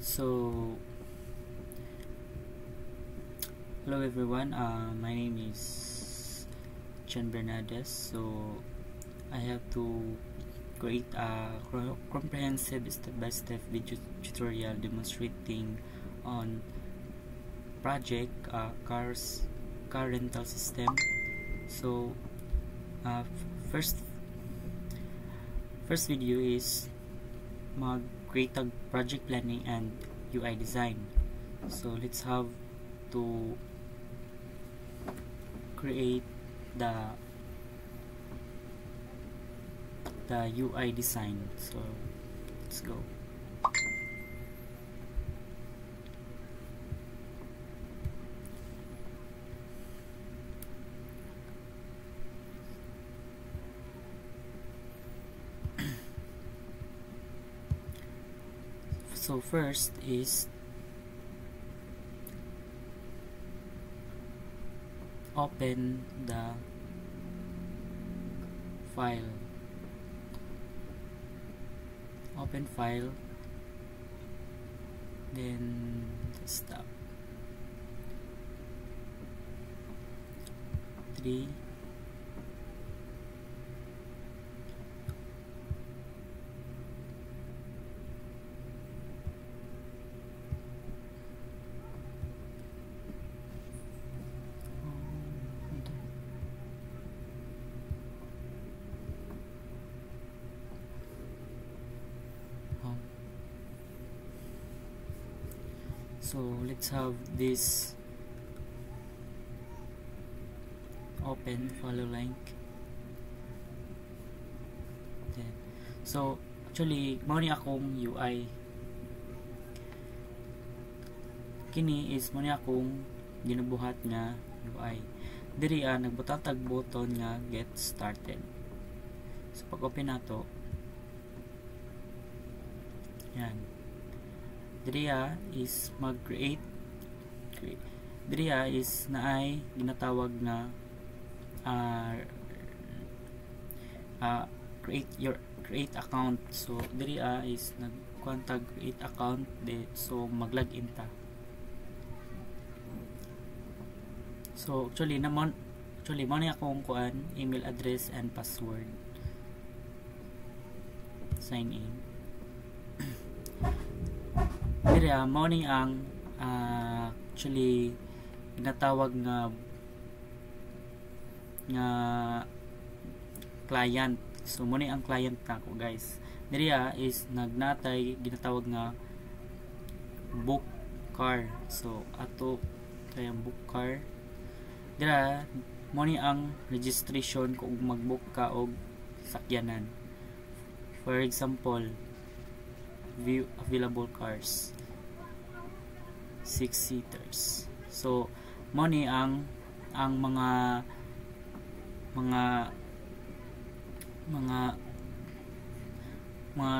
So, hello everyone. My name is John Bernardes. So, I have to create a comprehensive step-by-step video tutorial demonstrating on project car rental system. So, first video is create a project planning and UI design. So let's have to create the UI design. So let's go. So first is open the file. Open file, then desktop. 3. So let's have this open, follow link. Then, so actually mao ni akong UI. Kini is mao ni akong ginabuhat nga UI. Diri nagbutang tag button nga get started. So pag open nato, yan. Diriya is mag-create. Diriya is naay ginatawag na create account. So diriya is nagkuantag create account so mag-login ta. So actually mo ni akong kuan email address and password. Sign in. Diriya mao ni ang actually ginatawag nga client. So mo ni ang client nako, guys. Diriya is nagnatay ginatawag nga book car. So ato kayang book car. Dira mo ni ang registration kung mag-book ka og sakyanan. For example, view available cars, 6-seaters. So mo ni ang mga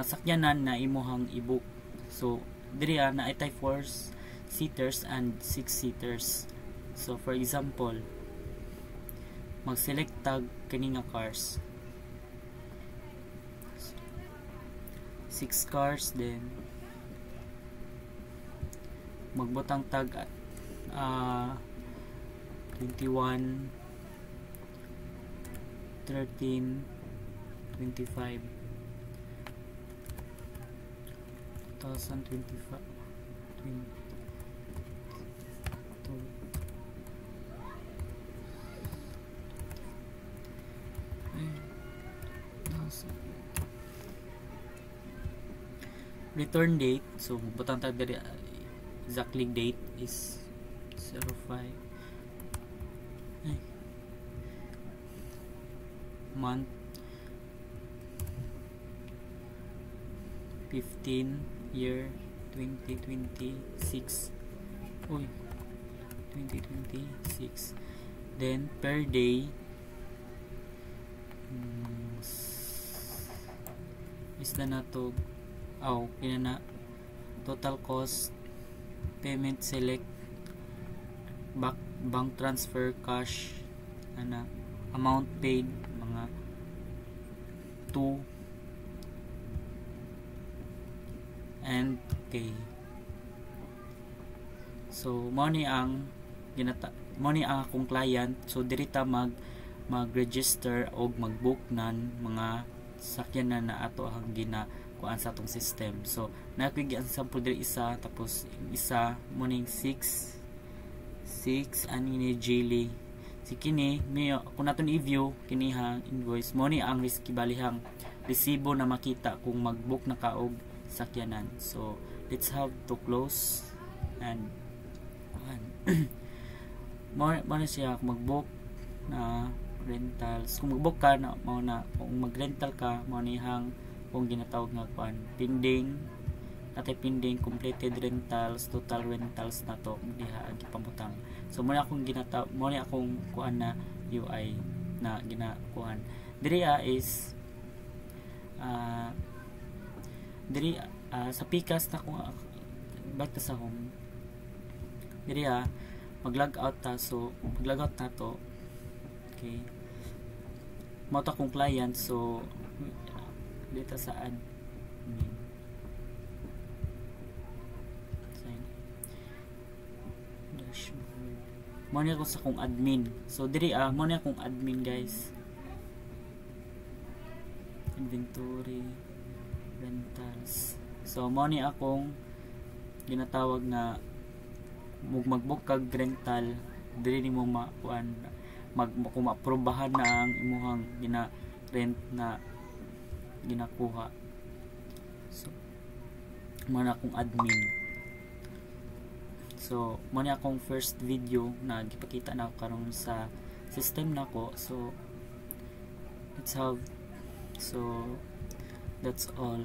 sakyanan na imuhang i-book. So diri na ay 4-seaters and 6-seaters. So for example, mag-select tag kani nga cars, 6 cars, then magbutang tag 21, 13, 25, 2025, 20. Return date, so butang tag diri exactly date is 05 month 15 year 2026 2026, then per day is na to na total cost, payment select, bank transfer, cash, amount paid mga 2, and pay. So mao ni ang akong client. So diri ta mag-register o mag-book nan mga sakyanan na ato ang ginakuan sa atong system. So nakugian sample diri isa, tapos isa mo ning 6 ani ni Jilly. Si kini kung naton i-view kini hang invoice mo ni ang risky balihang resibo na makita kung mag-book na ka og sakyanan. So let's have to close and mo na siya mag-book na rentals. Kung mag-book ka na mao na, kung mag-rental ka mao ni hang kung ginatawag nga kuan pending, natay pending, completed rentals, total rentals na to diha ang gipamutang. So mo na akong mo ni akong kuan na UI na ginakuan diri is diri sa Pikas na kung back ta sa home diri mag-log out ta. So mag-log out na to. Okay, mo ta kong client. So dito sa admin, dashboard, mo ni ako sa kong admin. So diri mo ni akong admin guys. Inventory, rentals. So mo ni akong ginatawag na mag-book kag rental, diri nimo makuan kung ma-aprobahan na ang imuhang gina-rent na ginakuha. So mo na akong admin. So mo ni akong first video na gipakita na ako karon sa system nako. So let's have, so that's all.